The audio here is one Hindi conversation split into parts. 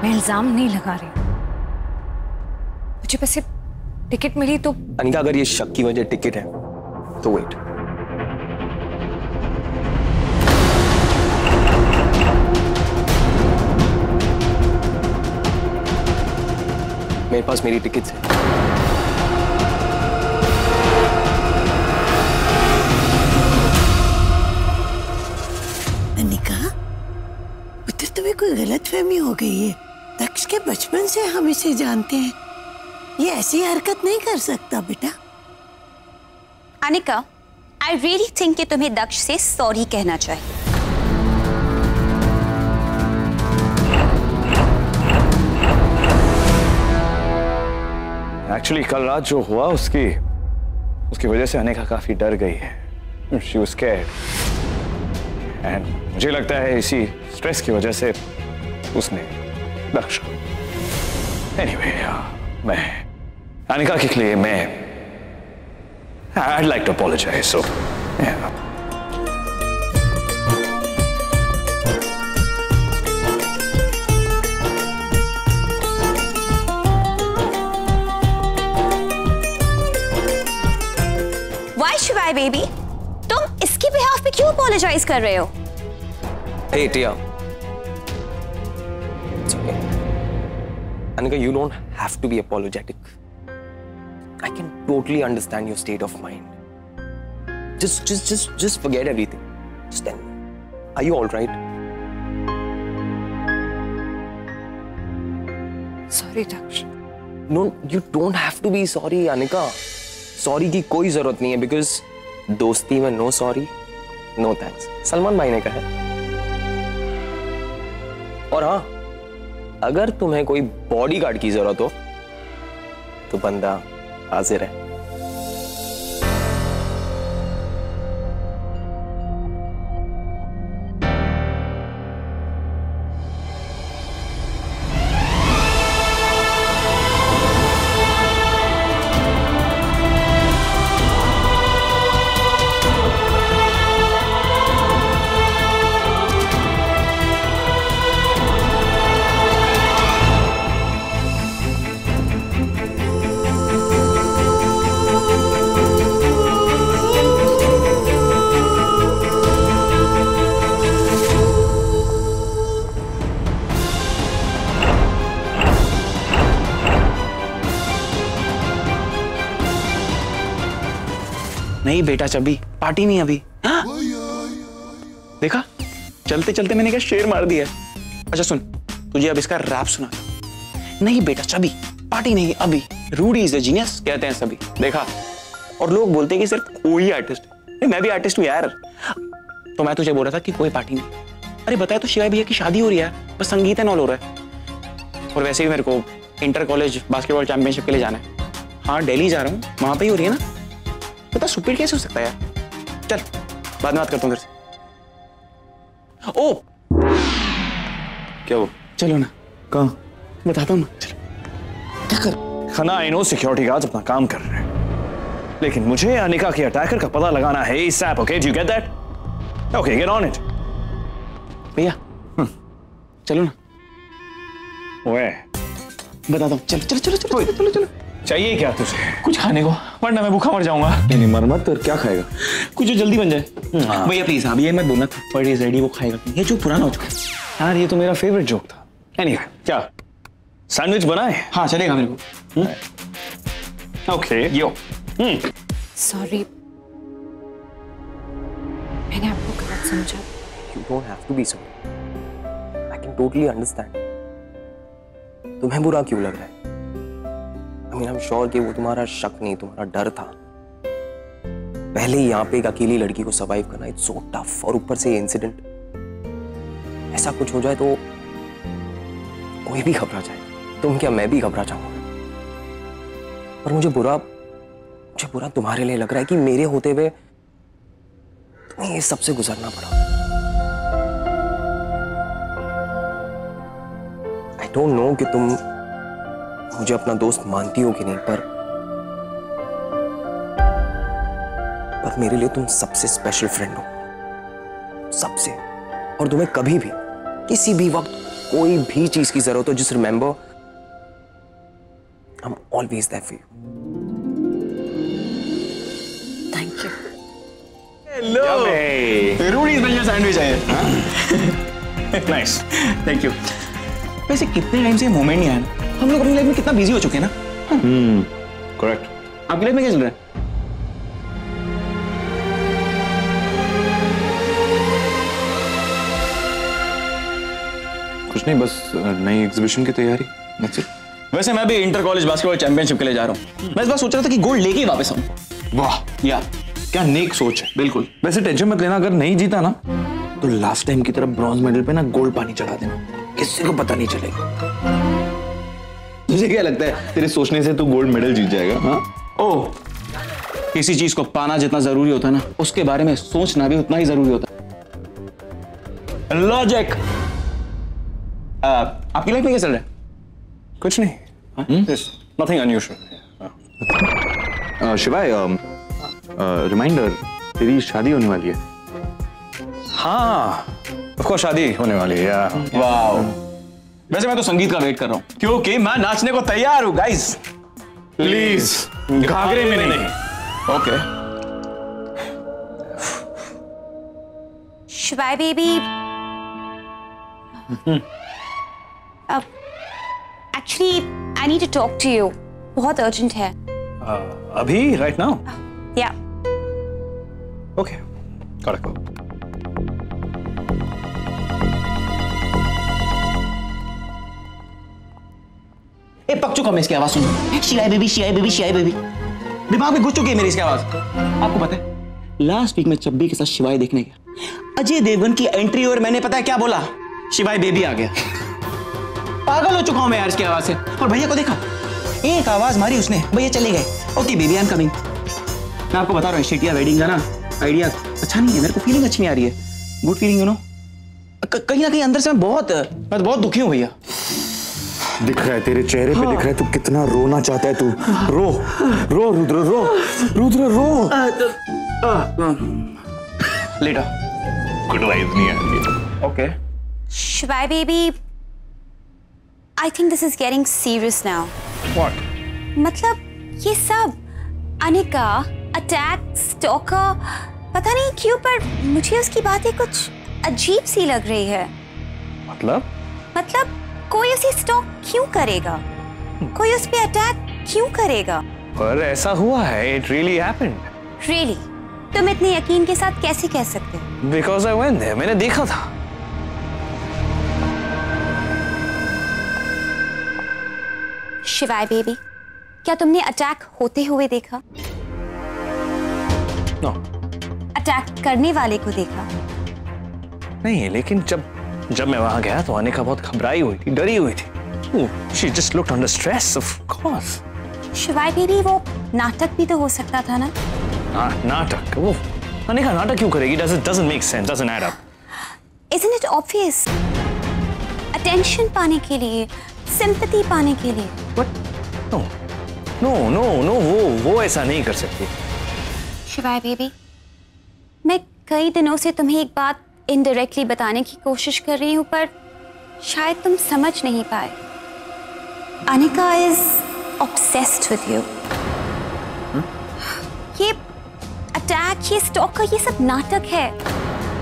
मैं इल्जाम नहीं लगा रही, मुझे बस ये टिकट मिली तो। अनिका, अगर ये शक की वजह टिकट है तो वेट। मेरे पास मेरी टिकट्स है। अनिका, पुत्र तुम्हें कोई गलतफहमी हो गई है। दक्ष के बचपन से हम इसे जानते हैं, ये ऐसी हरकत नहीं कर सकता बेटा। अनिका, आई रियली थिंक कि तुम्हें दक्ष से सॉरी कहना चाहिए। एक्चुअली कल रात जो हुआ उसकी वजह से अनिका काफी डर गई है। She was scared. And मुझे लगता है इसी स्ट्रेस की वजह से उसने दक्ष को। Anyway, मैं अनिका के लिए I'd like to apologize. So, yeah. Why शिवाय बेबी, तुम इसके बिहाफ पे क्यों अपोलोजाइज कर रहे हो? Hey Tia, it's okay. Anika, you don't have to be apologetic. I can totally understand your state of mind. Just forget everything. Just tell me, are you all right? Sorry Daksh. No, you don't have to be sorry, Anika. Sorry की कोई जरूरत नहीं है, बिकॉज दोस्ती में no sorry no thanks, Salman भाई ने कहा है। और हाँ, अगर तुम्हें कोई बॉडीगार्ड की जरूरत हो तो बंदा हाजिर है। नहीं बेटा, चबी पार्टी नहीं अभी। हाँ? देखा, चलते चलते मैंने क्या शेर मार दिया। अच्छा सुन, तुझे अब इसका रैप सुना। नहीं बेटा चबी, पार्टी नहीं अभी। रूडी इज अ जीनियस कहते हैं सभी, देखा। और लोग बोलते हैं कि सिर्फ कोई आर्टिस्ट है, मैं भी आर्टिस्ट हूँ यार। तो मैं तुझे बोल रहा था कि कोई पार्टी नहीं। अरे बताया तो शिवाय भैया की शादी हो रही है, बस संगीत एंड ऑल हो रहा है। और वैसे भी मेरे को इंटर कॉलेज बास्केटबॉल चैंपियनशिप के लिए जाना है। हाँ दिल्ली जा रहा हूँ, वहां पे ही हो रही है ना। पता सुपीड कैसे हो सकता है यार। चल बाद में बात करता हूँ तेरे से। ओ क्या वो? चलो ना। कहाँ? बताता हूँ ना, चलो। क्या कर? खना आई नो सिक्योरिटी गार्ड्स अपना काम कर रहे हैं, लेकिन मुझे अनिका के अटैकर का पता लगाना है ASAP, okay? Do you get that? Okay, get on it. भैया चलो ना। ओए बताता हूँ, चलो चलो चलो चलो चलो चलो। चाहिए क्या तुझे? कुछ खाने को, वरना मैं भूखा मर जाऊंगा। नहीं मर मत, तो क्या खाएगा? कुछ जो जल्दी बन जाए। हाँ। भैया प्लीज, हाँ ये मत बोलना बट इज रेडी, वो खाएगा। ये जो पुराना हो चुका है यार, ये तो मेरा फेवरेट जोक था। एनीवे, क्या सैंडविच बनाए? हाँ चलेगा मेरे को। ओके यो। सॉरी, मैंने आपको गलत समझा। You don't have to be sorry. I can totally understand. तुम्हें बुरा क्यों लग रहा है? I mean, I'm sure कि वो तुम्हारा शक नहीं, तुम्हारा डर था। पहले ही यहाँ पे एक अकेली लड़की को सर्वाइव करना इट्स सो टफ, और ऊपर से इंसिडेंट, ऐसा कुछ हो जाए तो कोई भी घबरा जाए। तुम क्या, मैं भी घबरा जाऊंगा। पर मुझे बुरा तुम्हारे लिए लग रहा है कि मेरे होते हुए तुम्हें ये सबसे गुजरना पड़ा। आई डोंट नो कि तुम मुझे अपना दोस्त मानती हो कि नहीं, पर मेरे लिए तुम सबसे स्पेशल फ्रेंड हो, सबसे। और तुम्हें कभी भी किसी भी वक्त कोई भी चीज की जरूरत हो, just remember I'm always there for you. Thank you. Hello Rudy's बनिया सैंडविच है। Nice, thank you. वैसे कितने टाइम से मोमेंट नहीं आया ना, हम लोग अपनी लाइफ में कितना बिजी हो चुके हैं ना। करेक्ट। आपकी लाइफ में क्या चल रहा है? कुछ नहीं, बस नई एग्जीबिशन की तैयारी। That's it. वैसे मैं भी इंटर कॉलेज बास्केटबॉल चैंपियनशिप के लिए जा रहा हूँ। मैं इस बार सोच रहा था कि गोल्ड लेके ही वापस आऊँ। वाह, या क्या नेक सोच है। बिल्कुल। वैसे टेंशन मत लेना, अगर नहीं जीता ना तो लास्ट टाइम की तरह ब्रॉन्ज मेडल पे ना गोल्ड पानी चढ़ा देना, किसी को पता नहीं चलेगा। तुझे क्या लगता है तेरे सोचने से तू गोल्ड मेडल जीत जाएगा? हाँ, ओह, किसी चीज को पाना जितना जरूरी होता है ना, उसके बारे में सोचना भी उतना ही जरूरी होता है। लॉजिक। आपकी लाइफ में क्या चल रहा है? कुछ नहीं, नथिंग अनयूजुअल। शिवाय, रिमाइंडर, तेरी शादी होने वाली है। हाँ, ऑफ कोर्स शादी होने वाली है। वाओ। वैसे मैं तो संगीत का वेट कर रहा हूँ, क्योंकि मैं नाचने को तैयार हूँ गाइस। प्लीज, घाघरे में नहीं। Okay. Shivay baby, actually I need to talk to you, बहुत अर्जेंट है। अभी, right now? Yeah. Okay, correct. ए, पक चुका मैं इसकी आवाज सुन। शिवाय बेबी, शिवाय बेबी, शिवाय बेबी, दिमाग में घुस चुकी है मेरी इसकी आवाज। आपको पता है लास्ट वीक में चब्बी के साथ शिवाय देखने गया, अजय देवगन की एंट्री और मैंने पता है क्या बोला? शिवाय बेबी आ गया। पागल हो चुका हूं मैं यार इसकी आवाज से। और भैया को देखा, एक आवाज मारी उसने, भैया चले गए। Okay baby, I am coming. मैं आपको बता रहा हूँ, शेटिया वेडिंग का ना आइडिया अच्छा नहीं है। मेरे को फीलिंग अच्छी नहीं आ रही है, गुड फीलिंग, यू नो। कहीं ना कहीं अंदर से मैं बहुत दुखी हूँ भैया। दिख रहा है तेरे चेहरे पे, दिख रहा है तू कितना रोना चाहता है। तू रो रो रुद्र, रो रुद्र, रो। लेटर गुड वाइब नहीं आ रही। Okay. Shivay baby, I think this is getting serious now. What? मतलब ये सब अनिका, अटैक, स्टॉकर, पता नहीं क्यों पर मुझे उसकी बातें कुछ अजीब सी लग रही है। मतलब कोई उसे स्टॉक क्यों करेगा? कोई उस पे अटैक क्यों करेगा? पर ऐसा हुआ है, इट रियली हैपेंड। रियली? तुम इतने यकीन के साथ कैसे कह सकते हो? बिकॉज आई वेंट देयर, मैंने देखा था। शिवाय बेबी, क्या तुमने अटैक होते हुए देखा? नो। अटैक करने वाले को देखा? नहीं, लेकिन जब मैं वहां गया तो अनिका बहुत घबराई हुई थी, डरी हुई थी। She just looked under stress, of course. शिवाय बेबी, वो नाटक भी तो हो सकता था ना? नाटक? वो अनिका नाटक क्यों करेगी? Doesn't make sense, doesn't add up. Isn't it obvious? Attention पाने के लिए, sympathy पाने के लिए। What? No, वो ऐसा नहीं कर सकती। शिवाय बेबी, मैं कई दिनों से तुम्हें एक बात इनडायरेक्टली बताने की कोशिश कर रही हूँ, पर शायद तुम समझ नहीं पाए। Anika is obsessed with you. ये अटैक, ये स्टॉकर, ये सब नाटक है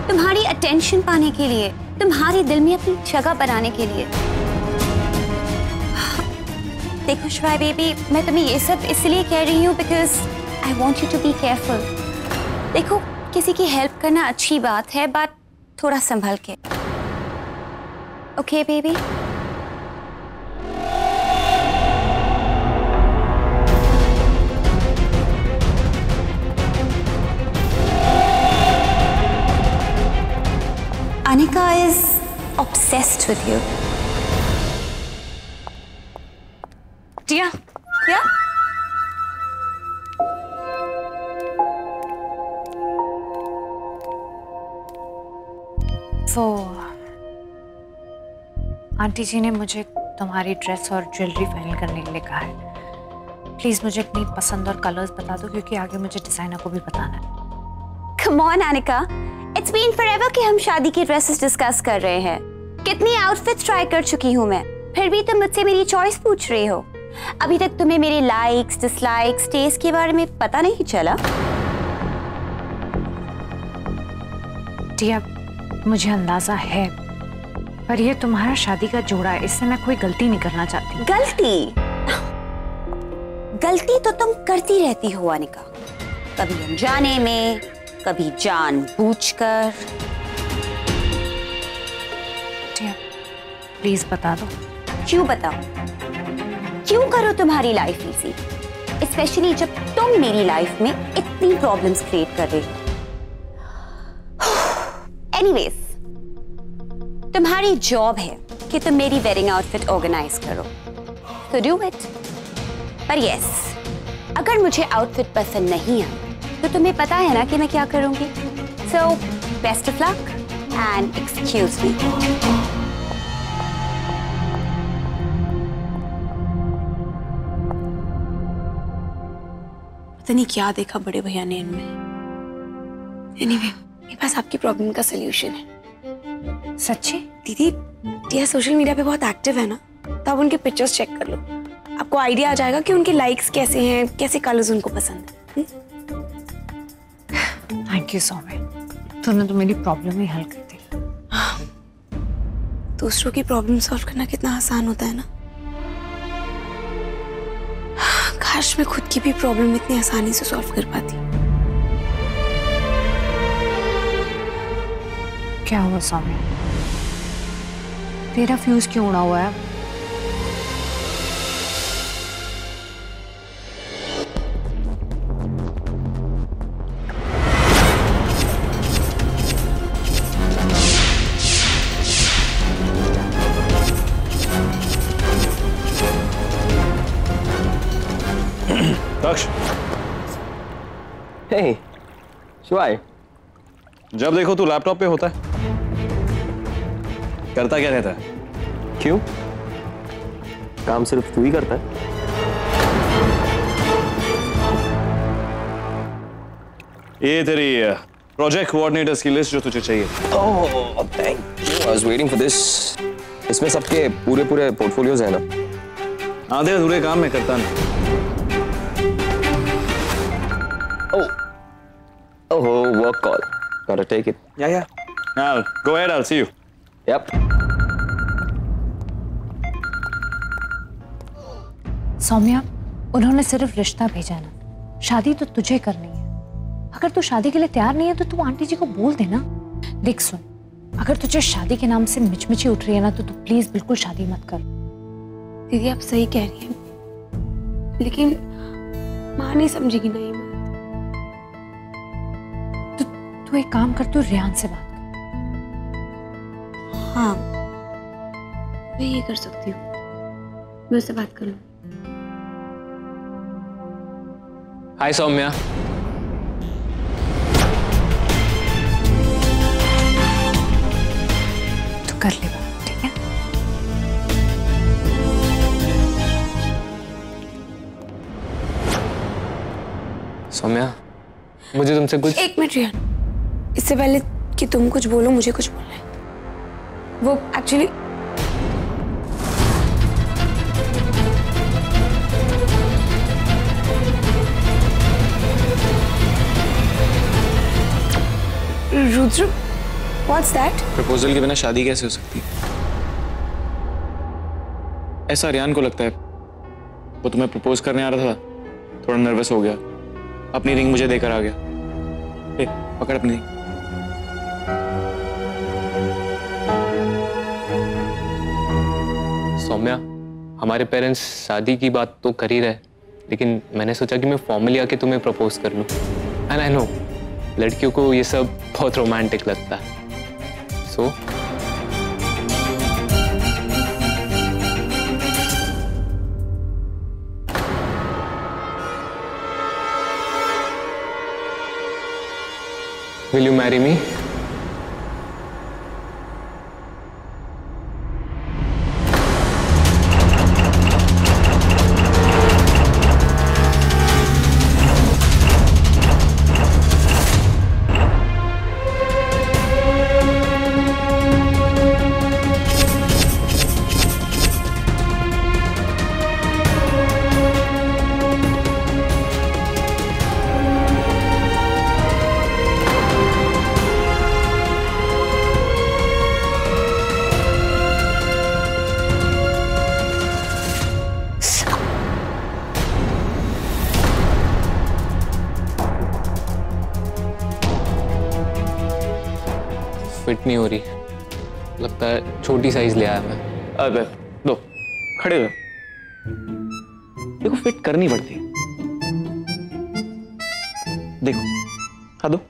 तुम्हारी अटेंशन पाने के लिए, तुम्हारे दिल में अपनी जगह बनाने के लिए। देखो शिवाय बेबी, मैं तुम्हें ये सब इसलिए कह रही हूँ because I want you to be careful. देखो, किसी की हेल्प करना अच्छी बात है, बट थोड़ा संभल के। Okay baby? Anika is obsessed with you. Dear, yeah? वो आंटी जी ने मुझे तुम्हारी ड्रेस और ज्वेलरी फाइनल करने के लिए कहा है। प्लीज मुझे अपनी पसंद और कलर्स बता दो, क्योंकि आगे मुझे डिजाइनर को भी बताना है। Come on, Anika. It's been forever कि हम शादी की ड्रेसेस डिस्कस कर रहे हैं। कितनी आउटफिट्स ट्राई कर चुकी हूँ मैं, फिर भी तुम मुझसे मेरी चॉइस पूछ रहे हो। अभी तक तुम्हें मेरे लाइक्स, डिसलाइक्स, टेस्ट के बारे में पता नहीं चला? टिया, मुझे अंदाजा है, पर ये तुम्हारा शादी का जोड़ा है, इससे मैं कोई गलती नहीं करना चाहती। गलती तो तुम करती रहती हो अनिका, कभी अनजाने में, कभी जानबूझकर। टिया, प्लीज बता दो। क्यों बताओ? क्यों करो तुम्हारी लाइफ इजी, स्पेशली जब तुम मेरी लाइफ में इतनी प्रॉब्लम्स क्रिएट कर रहे हो। एनीवेज, तुम्हारी जॉब है कि तुम मेरी वेडिंग आउटफिट ऑर्गेनाइज करो, तो डू इट। पर यस, अगर मुझे आउटफिट पसंद नहीं है तो तुम्हें पता है ना कि मैं क्या करूंगी। So best of luck and excuse me. पता नहीं क्या देखा बड़े भैया ने इनमें। एनीवे, मेरे पास आपकी प्रॉब्लम का सलूशन है। सच्ची? दीदी, टिया सोशल मीडिया पे बहुत एक्टिव है ना, तो आप उनके पिक्चर्स चेक कर लो, आपको आइडिया आ जाएगा कि उनके लाइक्स कैसे हैं, कैसे कलर्स उनको पसंद है। थैंक यू सौम्या, तूने तो मेरी प्रॉब्लम ही हल कर दी। दूसरों की प्रॉब्लम सॉल्व करना कितना आसान होता है ना। काश मैं खुद की भी प्रॉब्लम इतनी आसानी से सॉल्व कर पाती। क्या हुआ सौम्या? तेरा फ्यूज क्यों उड़ा हुआ है? दक्ष, हे शिवाय, जब देखो तू लैपटॉप पे होता है, करता क्या रहता है? क्यों? काम सिर्फ तू ही करता है? ये तेरी प्रोजेक्ट कोऑर्डिनेटर्स की लिस्ट जो तुझे चाहिए। Oh, thank you. I was waiting for this. इसमें सबके पूरे पोर्टफोलियोज हैं ना? आधे अधूरे काम में करता नहीं। Oh, work call. Gotta take it. Yeah. Now, go ahead, I'll see you. Yep. Saumya, उन्होंने सिर्फ रिश्ता भेजा ना, शादी तो तुझे करनी है। अगर तू शादी के लिए तैयार नहीं है तो तू आंटी जी को बोल देना। देख सुन, अगर तुझे शादी के नाम से मिचमिची उठ रही है ना, तो तू प्लीज बिल्कुल शादी मत कर। दीदी, आप सही कह रही हैं, लेकिन माँ नहीं समझेगी ना ये बात। तू एक काम कर, तू रियान से बात कर। हाँ, मैं ये कर सकती हूँ, मैं उससे बात कर लूँ। हाय सौम्या। तू कर ले बात, ठीक है? सौम्या, मुझे तुमसे कुछ। एक मिनट रियान, इससे पहले कि तुम कुछ बोलो मुझे कुछ बोलना है। वो actually Rudra, what's that? Proposal के बिना शादी कैसे हो सकती है? ऐसा रियान को लगता है। वो तुम्हें प्रपोज करने आ रहा था, थोड़ा नर्वस हो गया, अपनी रिंग मुझे देकर आ गया। ए, पकड़ अपनी रिंग। सौम्या, हमारे पेरेंट्स शादी की बात तो कर ही रहे, लेकिन मैंने सोचा कि मैं फॉर्मली आके तुम्हें प्रपोज कर लूं। एंड आई नो लड़कियों को ये सब बहुत रोमांटिक लगता है। सो will you marry me? Fit नहीं हो रही, लगता है छोटी साइज ले आया मैं। अबे दो, खड़े हो। देखो फिट करनी पड़ती है। देखो, हाँ दो।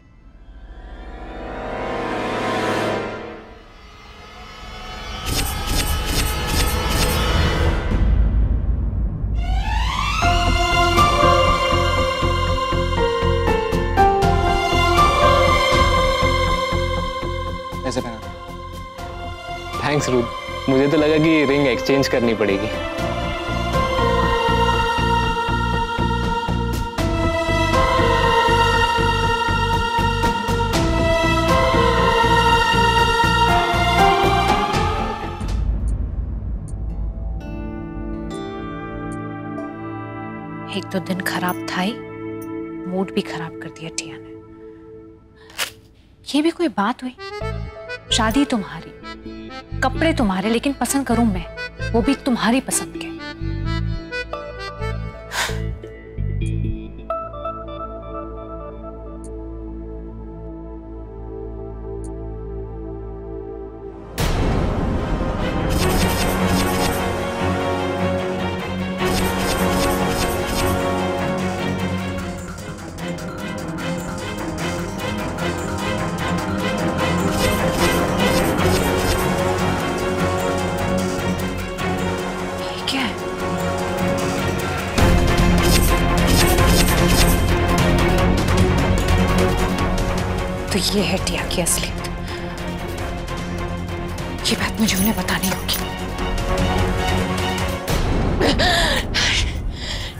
ऐसे पहना। थैंक्स रूद, मुझे तो लगा कि रिंग एक्सचेंज करनी पड़ेगी। एक तो दिन खराब था ही, मूड भी खराब कर दिया टिया ने। ये भी कोई बात हुई? शादी तुम्हारी, कपड़े तुम्हारे, लेकिन पसंद करूं मैं, वो भी तुम्हारी पसंद के। क्या है? तो ये है टिया की असलियत। ये बात मुझे उन्हें बतानी होगी।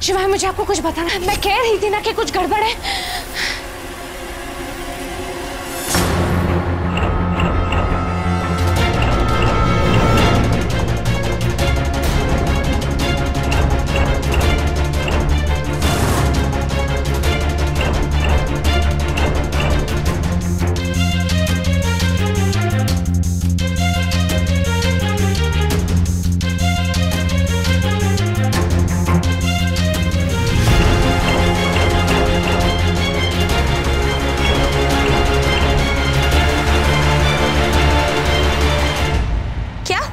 शिवाय, मुझे आपको कुछ बताना है। मैं कह रही थी ना कि कुछ गड़बड़ है।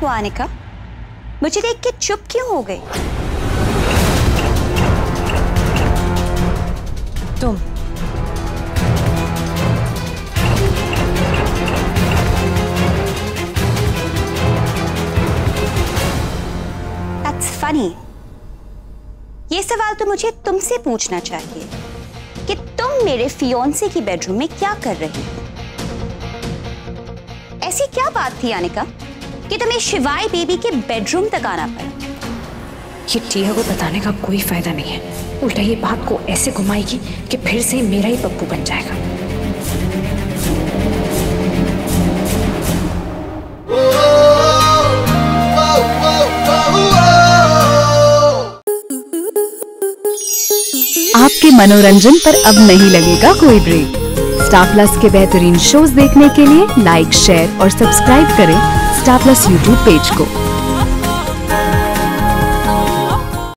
अनिका, मुझे देख के चुप क्यों हो गई? तुम That's funny. ये सवाल तो मुझे तुमसे पूछना चाहिए कि तुम मेरे फियोंसे की बेडरूम में क्या कर रही हो? ऐसी क्या बात थी अनिका कि तुम्हें शिवाय बेबी के बेडरूम तक आना पड़ा? ये टिया को बताने का कोई फायदा नहीं है। उल्टा ये बात को ऐसे घुमाएगी कि फिर से मेरा ही पप्पू बन जाएगा। आपके मनोरंजन पर अब नहीं लगेगा कोई ब्रेक। स्टार प्लस के बेहतरीन शोज देखने के लिए लाइक, शेयर और सब्सक्राइब करें स्टार प्लस यूट्यूब पेज को।